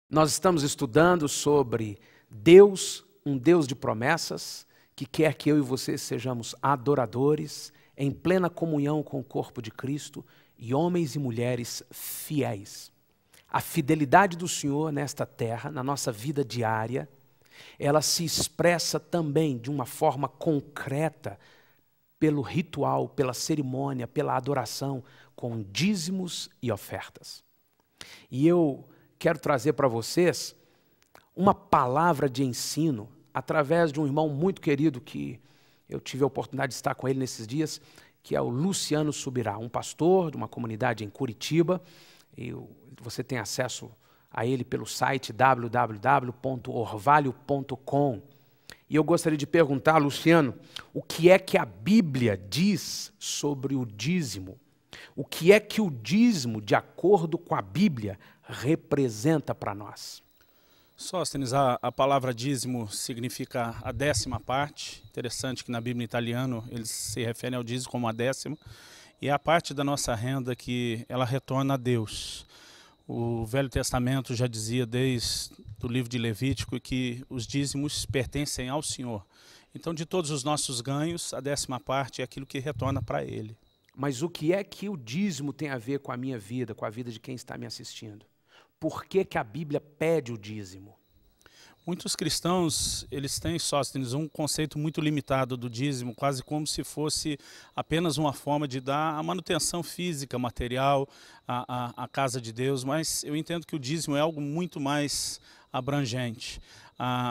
Nós estamos estudando sobre Deus, um Deus de promessas, que quer que eu e você sejamos adoradores, em plena comunhão com o corpo de Cristo e homens e mulheres fiéis. A fidelidade do Senhor nesta terra, na nossa vida diária, ela se expressa também de uma forma concreta pelo ritual, pela cerimônia, pela adoração, com dízimos e ofertas. E eu quero trazer para vocês uma palavra de ensino através de um irmão muito querido que eu tive a oportunidade de estar com ele nesses dias, que é o Luciano Subirá, um pastor de uma comunidade em Curitiba. Você tem acesso a ele pelo site www.orvalho.com. E eu gostaria de perguntar, Luciano, o que é que a Bíblia diz sobre o dízimo? O que é que o dízimo, de acordo com a Bíblia, representa para nós? Sóstenes, a palavra dízimo significa a 10ª parte. Interessante que na Bíblia em italiano eles se referem ao dízimo como a 10ª. E é a parte da nossa renda que ela retorna a Deus. O Velho Testamento já dizia desde o livro de Levítico que os dízimos pertencem ao Senhor. Então, de todos os nossos ganhos, a 10ª parte é aquilo que retorna para Ele. Mas o que é que o dízimo tem a ver com a minha vida, com a vida de quem está me assistindo? Por que que a Bíblia pede o dízimo? Muitos cristãos, eles têm, Sóstenes, um conceito muito limitado do dízimo, quase como se fosse apenas uma forma de dar a manutenção física, material, à casa de Deus, mas eu entendo que o dízimo é algo muito mais abrangente.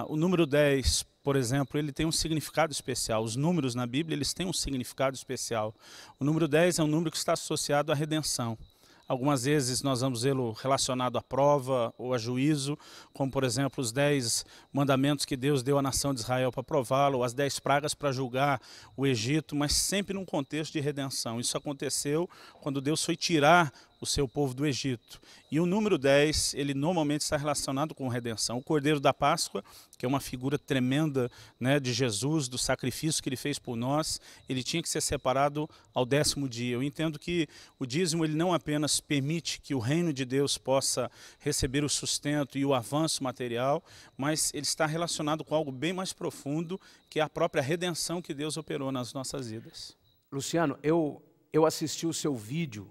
O número 10, por exemplo, ele tem um significado especial. Os números na Bíblia, eles têm um significado especial. O número 10 é um número que está associado à redenção. Algumas vezes nós vamos vê-lo relacionado à prova ou a juízo, como por exemplo os 10 mandamentos que Deus deu à nação de Israel para prová-lo, as 10 pragas para julgar o Egito, mas sempre num contexto de redenção. Isso aconteceu quando Deus foi tirar o seu povo do Egito. E o número 10, ele normalmente está relacionado com redenção. O Cordeiro da Páscoa, que é uma figura tremenda, né, de Jesus, do sacrifício que ele fez por nós, ele tinha que ser separado ao 10º dia. Eu entendo que o dízimo ele não apenas permite que o reino de Deus possa receber o sustento e o avanço material, mas ele está relacionado com algo bem mais profundo, que é a própria redenção que Deus operou nas nossas vidas. Luciano, eu assisti o seu vídeo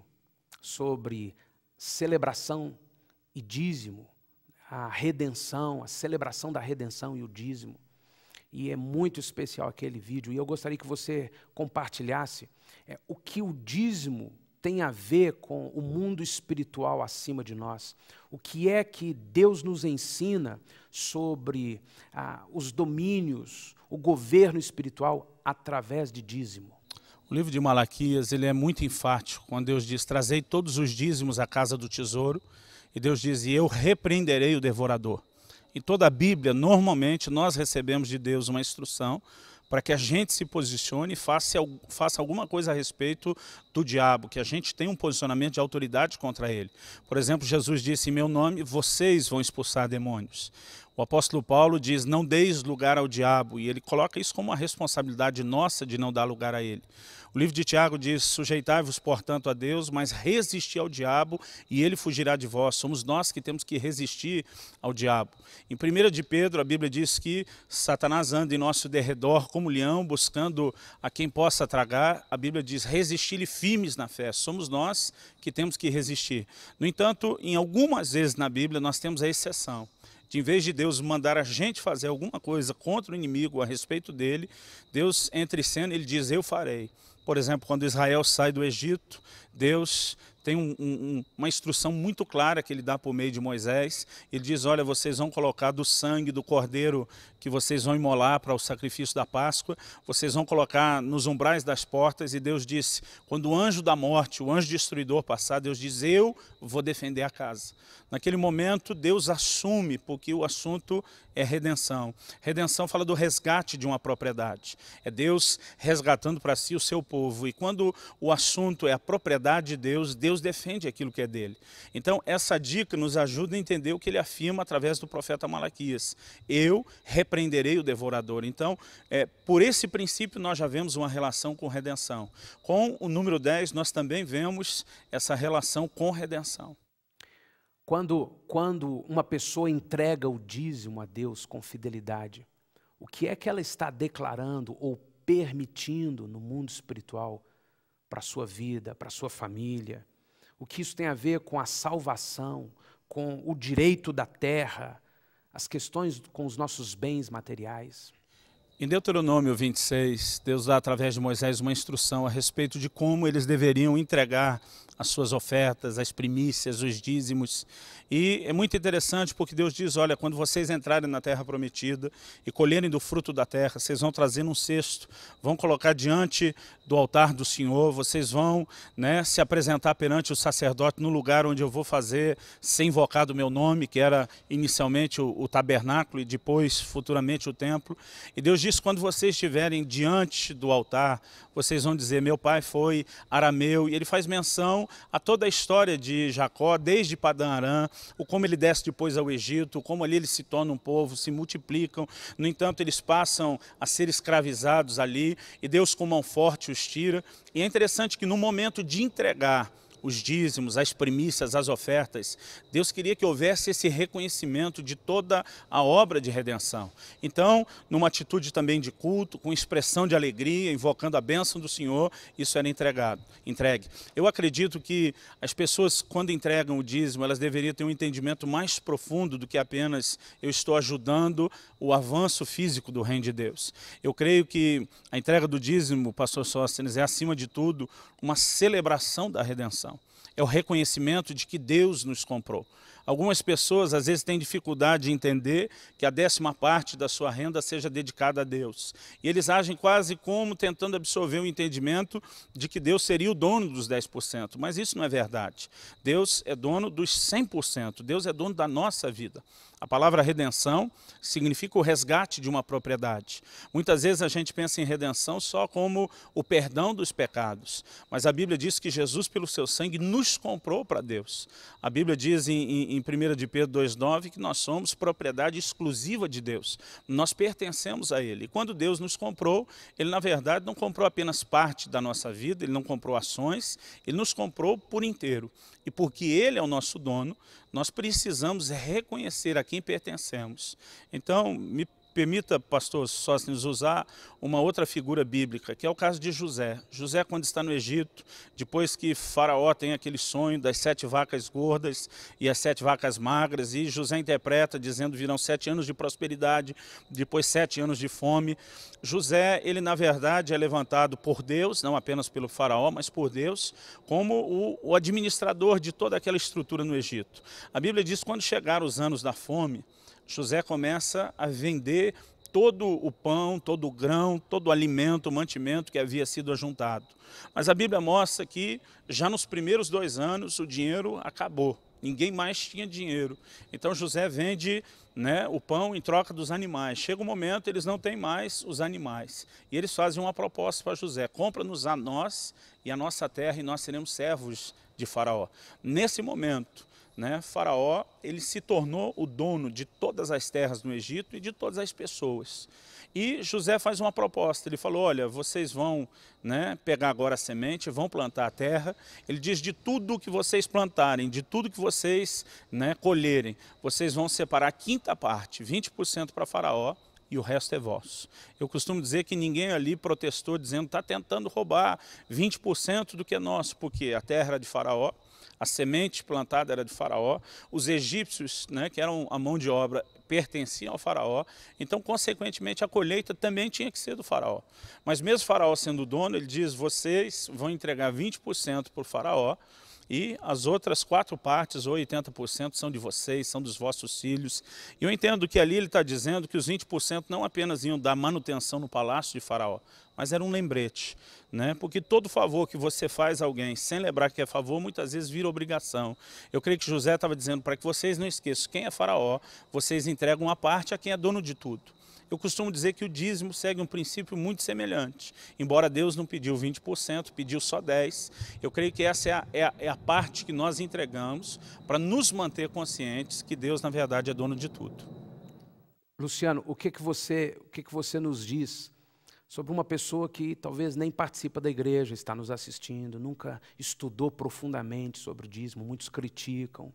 sobre celebração e dízimo, a redenção, a celebração da redenção e o dízimo. E é muito especial aquele vídeo. E eu gostaria que você compartilhasse o que o dízimo tem a ver com o mundo espiritual acima de nós. O que é que Deus nos ensina sobre os domínios, o governo espiritual através de dízimo? O livro de Malaquias ele é muito enfático quando Deus diz, trazei todos os dízimos à casa do tesouro, e Deus diz, e eu repreenderei o devorador. Em toda a Bíblia, normalmente, nós recebemos de Deus uma instrução para que a gente se posicione e faça alguma coisa a respeito do diabo, que a gente tenha um posicionamento de autoridade contra ele. Por exemplo, Jesus disse, em meu nome, vocês vão expulsar demônios. O apóstolo Paulo diz, não deis lugar ao diabo, e ele coloca isso como uma responsabilidade nossa de não dar lugar a ele. O livro de Tiago diz, sujeitai-vos, portanto, a Deus, mas resisti ao diabo e ele fugirá de vós. Somos nós que temos que resistir ao diabo. Em 1 de Pedro, a Bíblia diz que Satanás anda em nosso derredor como leão, buscando a quem possa tragar. A Bíblia diz, resisti-lhe firmes na fé. Somos nós que temos que resistir. No entanto, em algumas vezes na Bíblia, nós temos a exceção. De, em vez de Deus mandar a gente fazer alguma coisa contra o inimigo a respeito dele, Deus entra em cena e ele diz, eu farei. Por exemplo, quando Israel sai do Egito, Deus tem uma instrução muito clara que ele dá por meio de Moisés. Ele diz, olha, vocês vão colocar do sangue do cordeiro que vocês vão imolar para o sacrifício da Páscoa, vocês vão colocar nos umbrais das portas, e Deus disse, quando o anjo da morte, o anjo destruidor passar, Deus diz, eu vou defender a casa. Naquele momento, Deus assume, porque o assunto é redenção. Redenção fala do resgate de uma propriedade. É Deus resgatando para si o seu povo. E quando o assunto é a propriedade de Deus, Deus defende aquilo que é dele. Então, essa dica nos ajuda a entender o que ele afirma através do profeta Malaquias. Eu repreenderei o devorador. Então, por esse princípio, nós já vemos uma relação com redenção. Com o número 10, nós também vemos essa relação com redenção. Quando uma pessoa entrega o dízimo a Deus com fidelidade, o que é que ela está declarando ou permitindo no mundo espiritual para a sua vida, para a sua família? O que isso tem a ver com a salvação, com o direito da terra, as questões com os nossos bens materiais? Em Deuteronômio 26, Deus dá através de Moisés uma instrução a respeito de como eles deveriam entregar as suas ofertas, as primícias, os dízimos. E é muito interessante porque Deus diz, olha, quando vocês entrarem na terra prometida e colherem do fruto da terra, vocês vão trazer num cesto, vão colocar diante do altar do Senhor, vocês vão, né, se apresentar perante o sacerdote no lugar onde eu vou fazer, ser invocado o meu nome, que era inicialmente o tabernáculo e depois, futuramente, o templo. E Deus diz, quando vocês estiverem diante do altar, vocês vão dizer, meu pai foi arameu, e ele faz menção a toda a história de Jacó, desde Padã Arã, o como ele desce depois ao Egito, como ali eles se tornam um povo, se multiplicam, no entanto eles passam a ser escravizados ali, e Deus com mão forte os tira. E é interessante que no momento de entregar os dízimos, as primícias, as ofertas, Deus queria que houvesse esse reconhecimento de toda a obra de redenção. Então, numa atitude também de culto, com expressão de alegria, invocando a bênção do Senhor, isso era entregue. Eu acredito que as pessoas, quando entregam o dízimo, elas deveriam ter um entendimento mais profundo do que apenas eu estou ajudando o avanço físico do reino de Deus. Eu creio que a entrega do dízimo, pastor Sóstenes, é acima de tudo uma celebração da redenção. É o reconhecimento de que Deus nos comprou. Algumas pessoas às vezes têm dificuldade de entender que a 10ª parte da sua renda seja dedicada a Deus. E eles agem quase como tentando absorver o entendimento de que Deus seria o dono dos 10%. Mas isso não é verdade. Deus é dono dos 100%. Deus é dono da nossa vida. A palavra redenção significa o resgate de uma propriedade. Muitas vezes a gente pensa em redenção só como o perdão dos pecados. Mas a Bíblia diz que Jesus, pelo seu sangue, nos comprou para Deus. A Bíblia diz em 1 de Pedro 2,9 que nós somos propriedade exclusiva de Deus. Nós pertencemos a Ele. E quando Deus nos comprou, Ele na verdade não comprou apenas parte da nossa vida, Ele não comprou ações, Ele nos comprou por inteiro. E porque Ele é o nosso dono, nós precisamos reconhecer a quem pertencemos. Então, me permita, pastor Sóstenes, usar uma outra figura bíblica, que é o caso de José. José, quando está no Egito, depois que Faraó tem aquele sonho das 7 vacas gordas e as 7 vacas magras, e José interpreta dizendo virão 7 anos de prosperidade, depois 7 anos de fome. José, ele na verdade é levantado por Deus, não apenas pelo Faraó, mas por Deus, como o administrador de toda aquela estrutura no Egito. A Bíblia diz que quando chegaram os anos da fome, José começa a vender todo o pão, todo o grão, todo o alimento, o mantimento que havia sido ajuntado. Mas a Bíblia mostra que já nos primeiros 2 anos o dinheiro acabou. Ninguém mais tinha dinheiro. Então José vende, né, o pão em troca dos animais. Chega um momento, eles não têm mais os animais. E eles fazem uma proposta para José: compra-nos a nós e a nossa terra e nós seremos servos de Faraó. Nesse momento, né, Faraó, ele se tornou o dono de todas as terras no Egito e de todas as pessoas. E José faz uma proposta, ele falou, olha, vocês vão, né, pegar agora a semente, vão plantar a terra. Ele diz, de tudo que vocês plantarem, de tudo que vocês, né, colherem, vocês vão separar a 5ª parte, 20% para Faraó, e o resto é vosso. Eu costumo dizer que ninguém ali protestou dizendo, está tentando roubar 20% do que é nosso, porque a terra era de Faraó, a semente plantada era de Faraó, os egípcios, né, que eram a mão de obra, pertenciam ao Faraó, então, consequentemente, a colheita também tinha que ser do Faraó. Mas mesmo Faraó sendo o dono, ele diz, vocês vão entregar 20% para o Faraó, e as outras 4 partes, ou 80%, são de vocês, são dos vossos filhos. E eu entendo que ali ele está dizendo que os 20% não apenas iam dar manutenção no palácio de Faraó, mas era um lembrete, né? Porque todo favor que você faz a alguém, sem lembrar que é favor, muitas vezes vira obrigação. Eu creio que José estava dizendo, para que vocês não esqueçam quem é Faraó, vocês entregam uma parte a quem é dono de tudo. Eu costumo dizer que o dízimo segue um princípio muito semelhante. Embora Deus não pediu 20%, pediu só 10%, eu creio que essa é a parte que nós entregamos para nos manter conscientes que Deus, na verdade, é dono de tudo. Luciano, o que você nos diz sobre uma pessoa que talvez nem participa da igreja, está nos assistindo, nunca estudou profundamente sobre o dízimo, muitos criticam,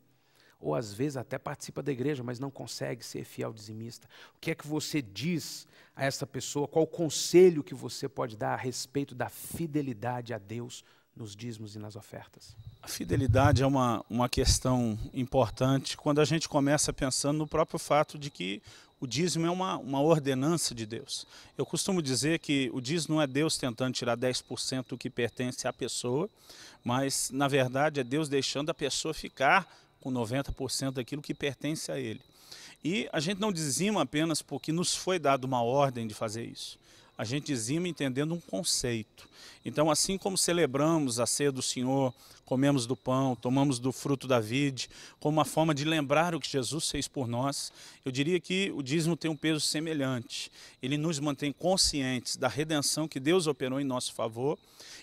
ou às vezes até participa da igreja, mas não consegue ser fiel dizimista. O que é que você diz a essa pessoa? Qual o conselho que você pode dar a respeito da fidelidade a Deus nos dízimos e nas ofertas? A fidelidade é uma questão importante quando a gente começa pensando no próprio fato de que o dízimo é uma ordenança de Deus. Eu costumo dizer que o dízimo não é Deus tentando tirar 10% do que pertence à pessoa, mas, na verdade, é Deus deixando a pessoa ficar com 90% daquilo que pertence a Ele. E a gente não dizima apenas porque nos foi dado uma ordem de fazer isso. A gente dizima entendendo um conceito. Então, assim como celebramos a ceia do Senhor, comemos do pão, tomamos do fruto da vide, como uma forma de lembrar o que Jesus fez por nós, eu diria que o dízimo tem um peso semelhante. Ele nos mantém conscientes da redenção que Deus operou em nosso favor,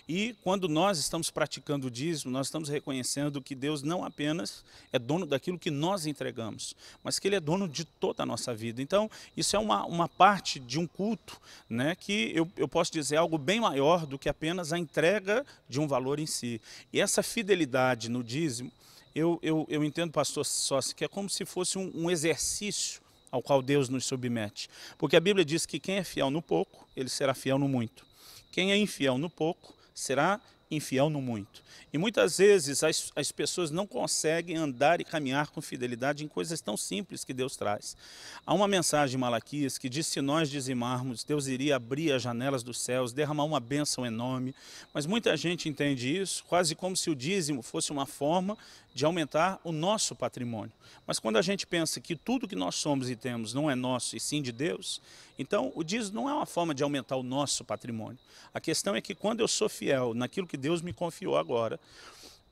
e quando nós estamos praticando o dízimo, nós estamos reconhecendo que Deus não apenas é dono daquilo que nós entregamos, mas que Ele é dono de toda a nossa vida. Então, isso é uma parte de um culto, né, que eu posso dizer algo bem maior do que apenas a entrega de um valor em si. E essa fidelidade no dízimo, eu entendo, pastor Sócio, que é como se fosse um exercício ao qual Deus nos submete. Porque a Bíblia diz que quem é fiel no pouco, ele será fiel no muito. Quem é infiel no pouco, será infiel no muito. E muitas vezes as pessoas não conseguem andar e caminhar com fidelidade em coisas tão simples que Deus traz. Há uma mensagem em Malaquias que diz que se nós dizimarmos, Deus iria abrir as janelas dos céus, derramar uma bênção enorme. Mas muita gente entende isso quase como se o dízimo fosse uma forma de aumentar o nosso patrimônio. Mas quando a gente pensa que tudo que nós somos e temos não é nosso e sim de Deus, então o dízimo não é uma forma de aumentar o nosso patrimônio. A questão é que quando eu sou fiel naquilo que Deus me confiou agora,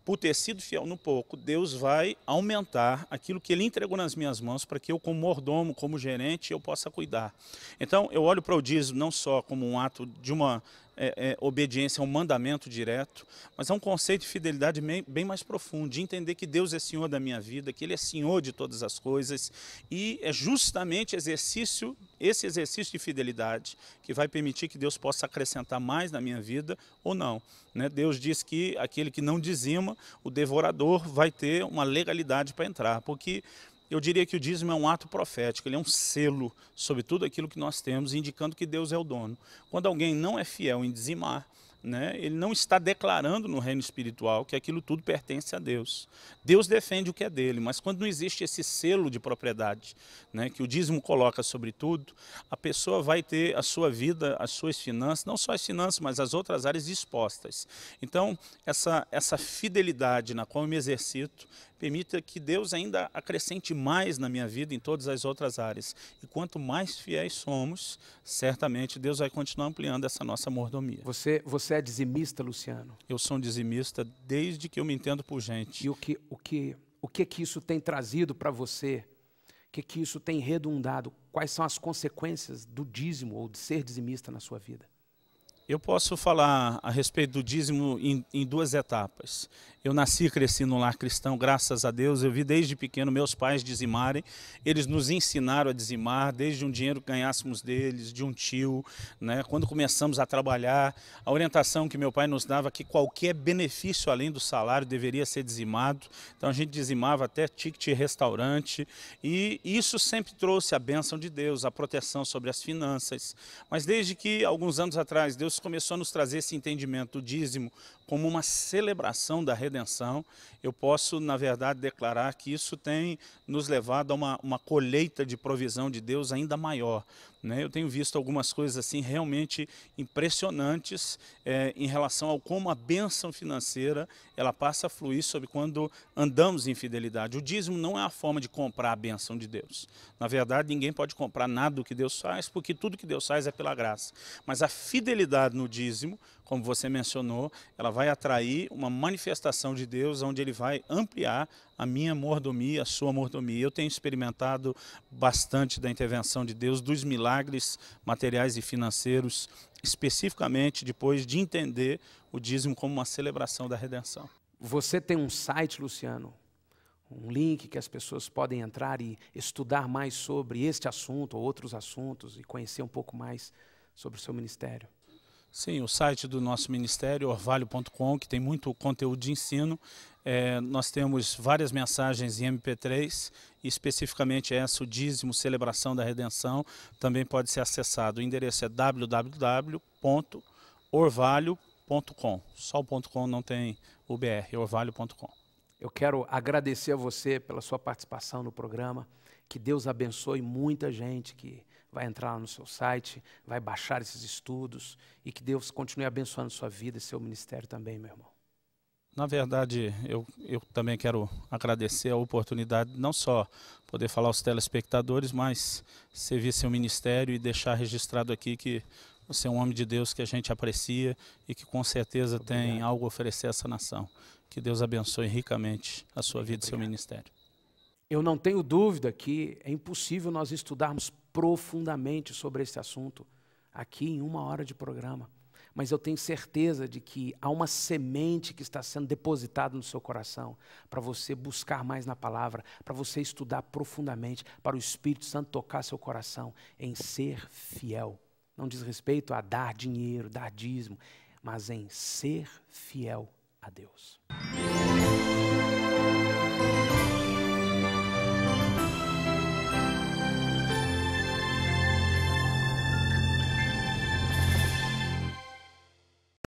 por ter sido fiel no pouco, Deus vai aumentar aquilo que Ele entregou nas minhas mãos para que eu, como mordomo, como gerente, eu possa cuidar. Então, eu olho para o dízimo não só como um ato de uma obediência a um mandamento direto, mas é um conceito de fidelidade bem mais profundo, de entender que Deus é Senhor da minha vida, que Ele é Senhor de todas as coisas, e é justamente esse exercício de fidelidade que vai permitir que Deus possa acrescentar mais na minha vida ou não. Né? Deus diz que aquele que não dizima, o devorador vai ter uma legalidade para entrar, porque eu diria que o dízimo é um ato profético, ele é um selo sobre tudo aquilo que nós temos, indicando que Deus é o dono. Quando alguém não é fiel em dizimar, né, ele não está declarando no reino espiritual que aquilo tudo pertence a Deus. Deus defende o que é dele, mas quando não existe esse selo de propriedade, né, que o dízimo coloca sobre tudo, a pessoa vai ter a sua vida, as suas finanças, não só as finanças, mas as outras áreas expostas. Então, essa fidelidade na qual eu me exercito, permita que Deus ainda acrescente mais na minha vida em todas as outras áreas. E quanto mais fiéis somos, certamente Deus vai continuar ampliando essa nossa mordomia. Você é dizimista, Luciano? Eu sou um dizimista desde que eu me entendo por gente. E o que isso tem trazido para você? O que isso tem redundado? Quais são as consequências do dízimo ou de ser dizimista na sua vida? Eu posso falar a respeito do dízimo em duas etapas. Eu nasci e cresci num lar cristão, graças a Deus. Eu vi desde pequeno meus pais dizimarem. Eles nos ensinaram a dizimar, desde um dinheiro que ganhássemos deles, de um tio. Né? Quando começamos a trabalhar, a orientação que meu pai nos dava é que qualquer benefício além do salário deveria ser dizimado. Então a gente dizimava até ticket restaurante. E isso sempre trouxe a bênção de Deus, a proteção sobre as finanças. Mas desde que, alguns anos atrás, Deus começou a nos trazer esse entendimento do dízimo como uma celebração da redenção, eu posso, na verdade, declarar que isso tem nos levado a uma colheita de provisão de Deus ainda maior. Né? Eu tenho visto algumas coisas assim realmente impressionantes em relação ao como a bênção financeira ela passa a fluir sobre quando andamos em fidelidade. O dízimo não é a forma de comprar a bênção de Deus. Na verdade, ninguém pode comprar nada do que Deus faz, porque tudo que Deus faz é pela graça. Mas a fidelidade no dízimo, como você mencionou, ela vai atrair uma manifestação de Deus, onde Ele vai ampliar a minha mordomia, a sua mordomia. Eu tenho experimentado bastante da intervenção de Deus, dos milagres materiais e financeiros, especificamente depois de entender o dízimo como uma celebração da redenção. Você tem um site, Luciano, um link que as pessoas podem entrar e estudar mais sobre este assunto ou outros assuntos e conhecer um pouco mais sobre o seu ministério? Sim, o site do nosso ministério, orvalho.com, que tem muito conteúdo de ensino. Nós temos várias mensagens em MP3, e especificamente essa, o dízimo, celebração da redenção, também pode ser acessado. O endereço é www.orvalho.com. Só o .com, não tem o BR, orvalho.com. Eu quero agradecer a você pela sua participação no programa. Que Deus abençoe muita gente que vai entrar lá no seu site, vai baixar esses estudos, e que Deus continue abençoando sua vida e seu ministério também, meu irmão. Na verdade, eu também quero agradecer a oportunidade, não só poder falar aos telespectadores, mas servir seu ministério e deixar registrado aqui que você é um homem de Deus que a gente aprecia e que com certeza tem algo a oferecer a essa nação. Que Deus abençoe ricamente a sua vida e seu ministério. Eu não tenho dúvida que é impossível nós estudarmos profundamente sobre esse assunto aqui em 1 hora de programa. Mas eu tenho certeza de que há uma semente que está sendo depositada no seu coração para você buscar mais na palavra, para você estudar profundamente, para o Espírito Santo tocar seu coração em ser fiel. Não diz respeito a dar dinheiro, dar dízimo, mas em ser fiel a Deus.